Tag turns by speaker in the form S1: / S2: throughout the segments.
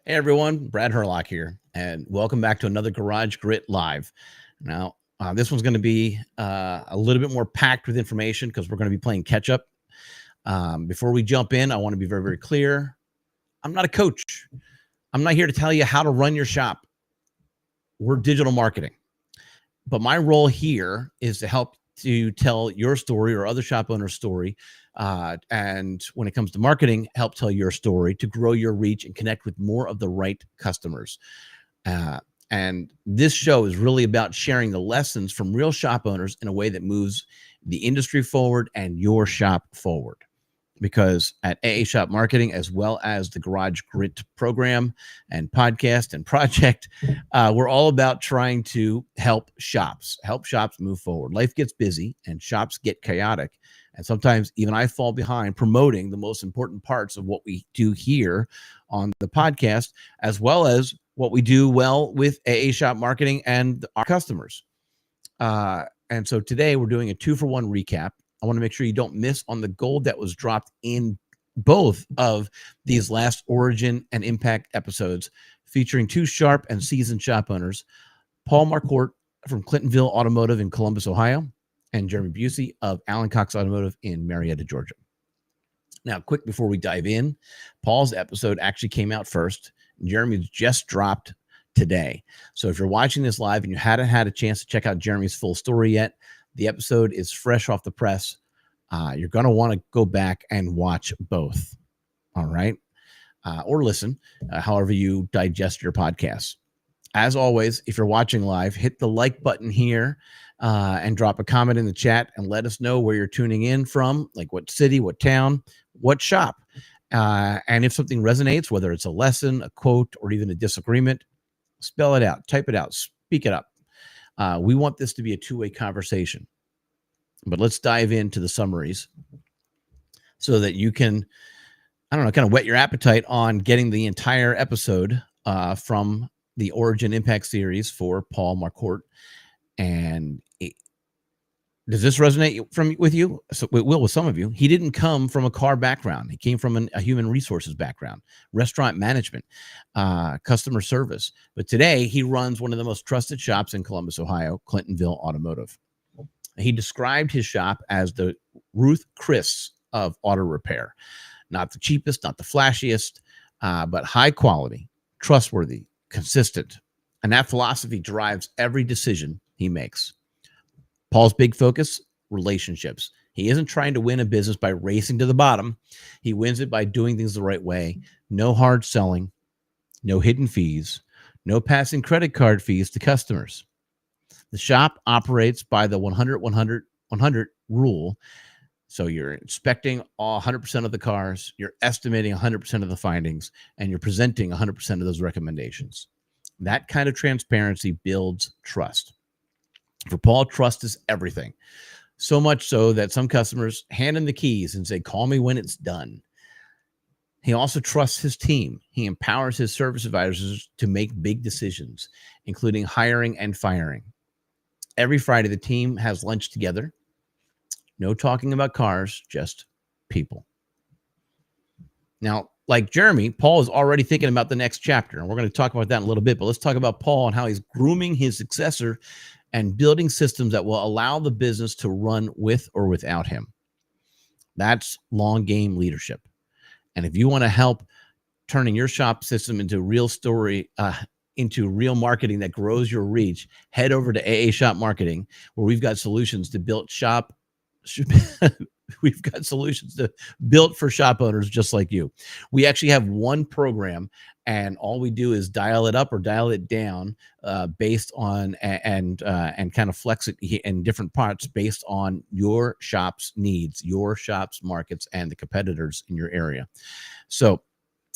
S1: Hey everyone, Brad Herlock here, and welcome back to another Garage Grit Live. Now, this one's going to be a little bit more packed with information because we're going to be playing catch up. Before we jump in, I want to be very, very clear. I'm not a coach. I'm not here to tell you how to run your shop. We're digital marketing. But my role here is to help to tell your story or other shop owner's story. And when it comes to marketing, help tell your story to grow your reach and connect with more of the right customers. And this show is really about sharing the lessons from real shop owners in a way that moves the industry forward and your shop forward. Because at AA Shop Marketing, as well as the Garage Grit program and podcast and project, we're all about trying to help shops move forward. Life gets busy and shops get chaotic. And sometimes even I fall behind promoting the most important parts of what we do here on the podcast, as well as what we do well with AA Shop Marketing and our customers. And so today we're doing a 2-for-1 recap. I want to make sure you don't miss on the gold that was dropped in both of these last Origin and Impact episodes, featuring two sharp and seasoned shop owners, Paul Marcourt from Clintonville Automotive in Columbus, Ohio, and Jeremy Busey of Allen Cox Automotive in Marietta, Georgia. Now, quick before we dive in, Paul's episode actually came out first. Jeremy's just dropped today. So if you're watching this live and you hadn't had a chance to check out Jeremy's full story yet, the episode is fresh off the press. You're going to want to go back and watch both. All right. Or listen, however you digest your podcasts. As always, if you're watching live, hit the like button here and drop a comment in the chat and let us know where you're tuning in from, like what city, what town, what shop. And if something resonates, whether it's a lesson, a quote, or even a disagreement, spell it out, type it out, speak it up. We want this to be a two-way conversation. But let's dive into the summaries so that you can, kind of whet your appetite on getting the entire episode from the Origin Impact series for Paul Marcourt. And does this resonate with you? So it will with some of you. He didn't come from a car background. He came from a human resources background, restaurant management, customer service. But today he runs one of the most trusted shops in Columbus, Ohio, Clintonville Automotive. He described his shop as the Ruth Chris of auto repair. Not the cheapest, not the flashiest, but high quality, trustworthy, consistent. And that philosophy drives every decision he makes. Paul's big focus, relationships. He isn't trying to win a business by racing to the bottom. He wins it by doing things the right way. No hard selling, no hidden fees, no passing credit card fees to customers. The shop operates by the 100 rule. So you're inspecting 100% of the cars, you're estimating 100% of the findings, and you're presenting 100% of those recommendations. That kind of transparency builds trust. For Paul, trust is everything. So much so that some customers hand him the keys and say, call me when it's done. He also trusts his team. He empowers his service advisors to make big decisions, including hiring and firing. Every Friday, the team has lunch together. No talking about cars, just people. Now, like Jeremy, Paul is already thinking about the next chapter, and we're going to talk about that in a little bit. But let's talk about Paul and how he's grooming his successor and building systems that will allow the business to run with or without him. That's long game leadership. And if you want to help turning your shop system into real story, into real marketing that grows your reach, head over to AA Shop Marketing, where we've got solutions to build shop. We've got solutions to built for shop owners just like you. We actually have one program, and all we do is dial it up or dial it down based on and kind of flex it in different parts based on your shop's needs, your shop's markets, and the competitors in your area. So,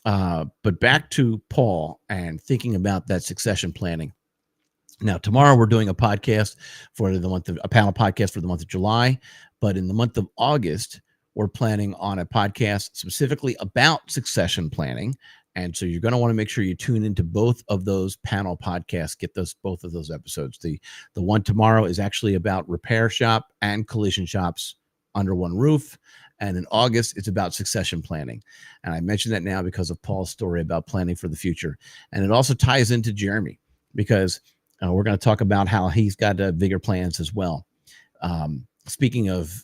S1: but back to Paul and thinking about that succession planning. Now, tomorrow we're doing a podcast for the month of a panel podcast for the month of July, but in the month of August, we're planning on a podcast specifically about succession planning. And so you're going to want to make sure you tune into both of those panel podcasts, get both of those episodes. The one tomorrow is actually about repair shop and collision shops under one roof. And in August, it's about succession planning. And I mention that now because of Paul's story about planning for the future. And it also ties into Jeremy because we're going to talk about how he's got bigger plans as well. Speaking of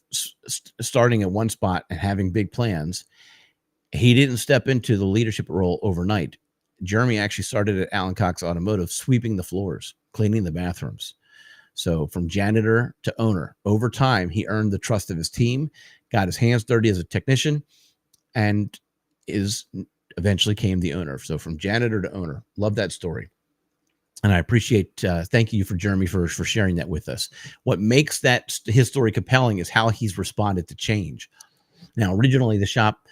S1: starting at one spot and having big plans, he didn't step into the leadership role overnight. Jeremy actually started at Alan Cox Automotive, sweeping the floors, cleaning the bathrooms. So from janitor to owner, over time, he earned the trust of his team, got his hands dirty as a technician, and eventually came the owner. So from janitor to owner. Love that story. And I appreciate, thank you for Jeremy for sharing that with us. What makes his story compelling is how he's responded to change. Now, originally the shop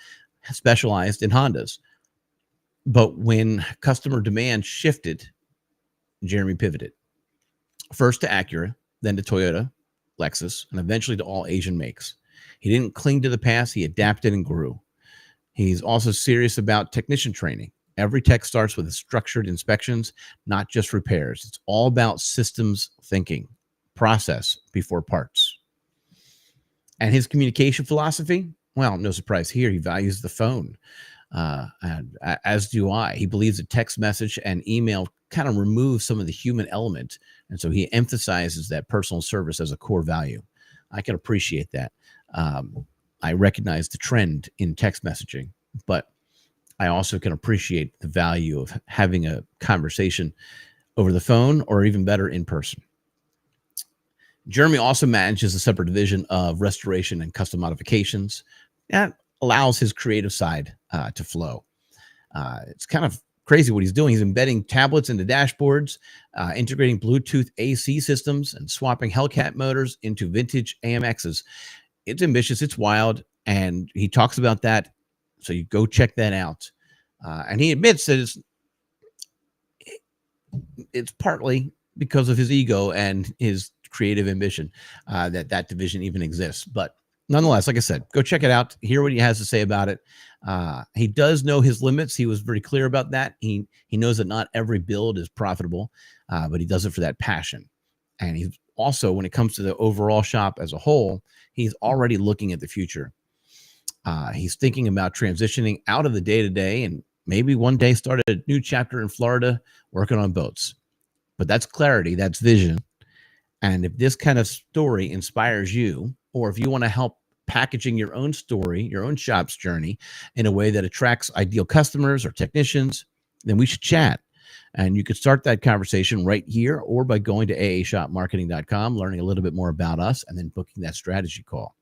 S1: specialized in Hondas, but when customer demand shifted, Jeremy pivoted. First to Acura, then to Toyota, Lexus, and eventually to all Asian makes. He didn't cling to the past, he adapted and grew. He's also serious about technician training. Every tech starts with structured inspections, not just repairs. It's all about systems thinking, process before parts. And his communication philosophy, well, no surprise here, he values the phone, and as do I. He believes that text message and email kind of remove some of the human element. And so he emphasizes that personal service as a core value. I can appreciate that. I recognize the trend in text messaging, but I also can appreciate the value of having a conversation over the phone or even better in person. Jeremy also manages a separate division of restoration and custom modifications. That allows his creative side to flow. It's kind of crazy what he's doing. He's embedding tablets into dashboards, integrating Bluetooth AC systems, and swapping Hellcat motors into vintage AMXs. It's ambitious, it's wild, and he talks about that. So you go check that out. And he admits that it's partly because of his ego and his creative ambition that division even exists. But nonetheless, like I said, go check it out. Hear what he has to say about it. He does know his limits. He was very clear about that. He knows that not every build is profitable, but he does it for that passion. And he's also, when it comes to the overall shop as a whole, he's already looking at the future. He's thinking about transitioning out of the day-to-day and maybe one day start a new chapter in Florida working on boats. But that's clarity, that's vision. And if this kind of story inspires you, or if you want to help packaging your own story, your own shop's journey in a way that attracts ideal customers or technicians, then we should chat. And you could start that conversation right here or by going to aashopmarketing.com, learning a little bit more about us, and then booking that strategy call.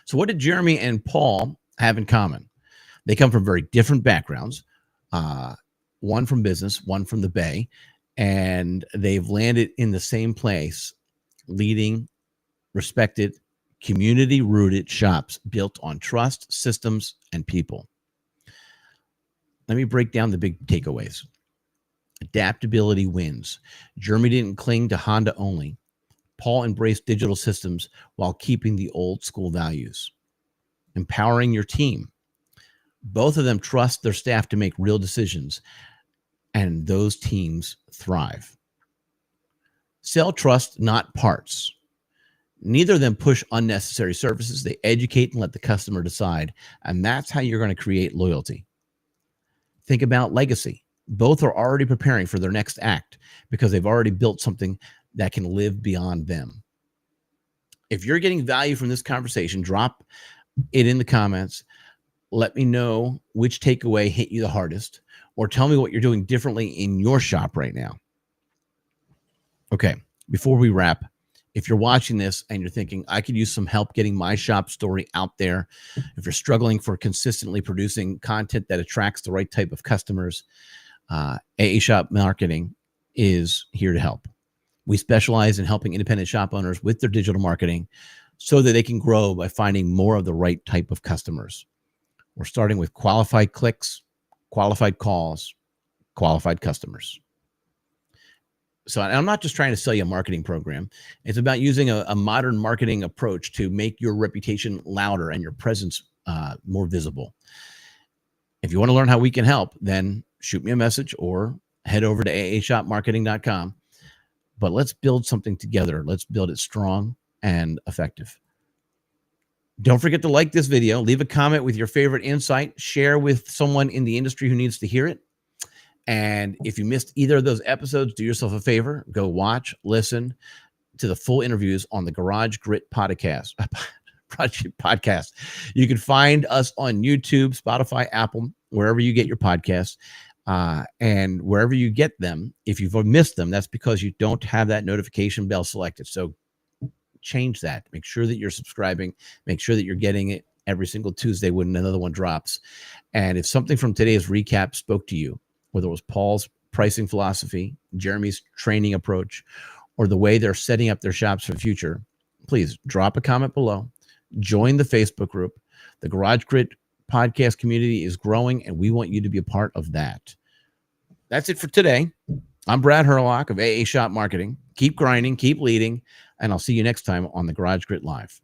S1: So what did Jeremy and Paul have in common? They come from very different backgrounds, one from business, one from the Bay, and they've landed in the same place, leading, respected, community-rooted shops built on trust, systems, and people. Let me break down the big takeaways. Adaptability wins. Jeremy didn't cling to Honda only. Paul embraced digital systems while keeping the old school values. Empowering your team. Both of them trust their staff to make real decisions, and those teams thrive. Sell trust, not parts. Neither of them push unnecessary services. They educate and let the customer decide, and that's how you're going to create loyalty. Think about legacy. Both are already preparing for their next act because they've already built something that can live beyond them. If you're getting value from this conversation, drop it in the comments. Let me know which takeaway hit you the hardest, or tell me what you're doing differently in your shop right now. Okay, before we wrap, if you're watching this and you're thinking, I could use some help getting my shop story out there, if you're struggling for consistently producing content that attracts the right type of customers, AA Shop Marketing is here to help. We specialize in helping independent shop owners with their digital marketing so that they can grow by finding more of the right type of customers. We're starting with qualified clicks, qualified calls, qualified customers. So I'm not just trying to sell you a marketing program. It's about using a modern marketing approach to make your reputation louder and your presence more visible. If you want to learn how we can help, then shoot me a message or head over to aashopmarketing.com. But let's build something together. Let's build it strong and effective. Don't forget to like this video, leave a comment with your favorite insight, share with someone in the industry who needs to hear it. And if you missed either of those episodes, do yourself a favor, go watch, listen to the full interviews on the Garage Grit podcast. Podcast. You can find us on YouTube, Spotify, Apple, wherever you get your podcasts. And wherever you get them, if you've missed them, that's because you don't have that notification bell selected. So change that. Make sure that you're subscribing. Make sure that you're getting it every single Tuesday when another one drops. And if something from today's recap spoke to you, whether it was Paul's pricing philosophy, Jeremy's training approach, or the way they're setting up their shops for the future, please drop a comment below. Join the Facebook group. The Garage Grit podcast community is growing, and we want you to be a part of that. That's it for today. I'm Brad Herlock of AA Shop Marketing. Keep grinding, keep leading, and I'll see you next time on the Garage Grit Live.